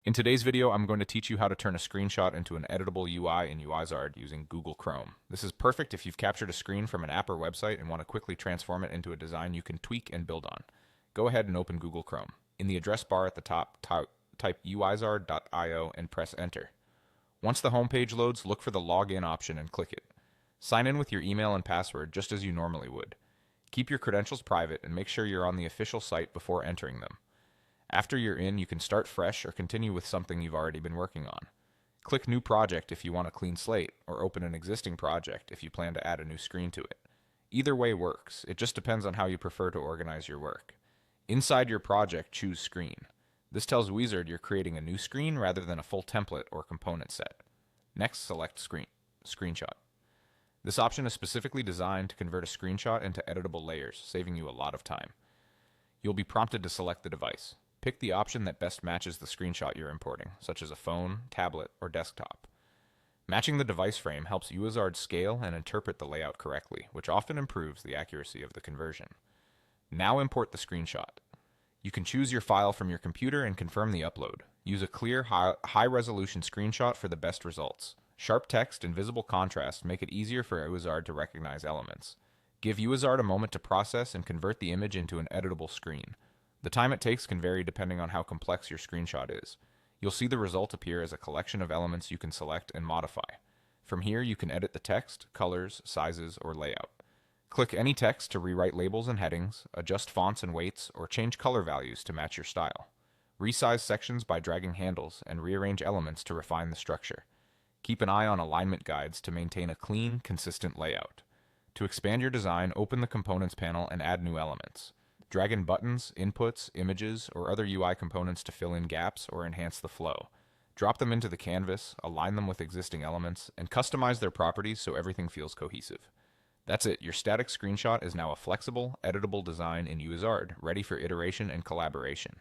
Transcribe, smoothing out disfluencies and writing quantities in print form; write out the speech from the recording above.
In today's video, I'm going to teach you how to turn a screenshot into an editable UI in Uizard using Google Chrome. This is perfect if you've captured a screen from an app or website and want to quickly transform it into a design you can tweak and build on. Go ahead and open Google Chrome. In the address bar at the top, type uizard.io and press enter. Once the homepage loads, look for the login option and click it. Sign in with your email and password just as you normally would. Keep your credentials private and make sure you're on the official site before entering them. After you're in, you can start fresh or continue with something you've already been working on. Click New Project if you want a clean slate, or open an existing project if you plan to add a new screen to it. Either way works, it just depends on how you prefer to organize your work. Inside your project, choose Screen. This tells Uizard you're creating a new screen rather than a full template or component set. Next, select Screenshot. This option is specifically designed to convert a screenshot into editable layers, saving you a lot of time. You'll be prompted to select the device. Pick the option that best matches the screenshot you're importing, such as a phone, tablet, or desktop. Matching the device frame helps Uizard scale and interpret the layout correctly, which often improves the accuracy of the conversion. Now import the screenshot. You can choose your file from your computer and confirm the upload. Use a clear, high-resolution screenshot for the best results. Sharp text and visible contrast make it easier for Uizard to recognize elements. Give Uizard a moment to process and convert the image into an editable screen. The time it takes can vary depending on how complex your screenshot is. You'll see the result appear as a collection of elements you can select and modify. From here, you can edit the text, colors, sizes, or layout. Click any text to rewrite labels and headings, adjust fonts and weights, or change color values to match your style. Resize sections by dragging handles and rearrange elements to refine the structure. Keep an eye on alignment guides to maintain a clean, consistent layout. To expand your design, open the Components panel and add new elements. Drag in buttons, inputs, images, or other UI components to fill in gaps or enhance the flow. Drop them into the canvas, align them with existing elements, and customize their properties so everything feels cohesive. That's it, your static screenshot is now a flexible, editable design in Uizard, ready for iteration and collaboration.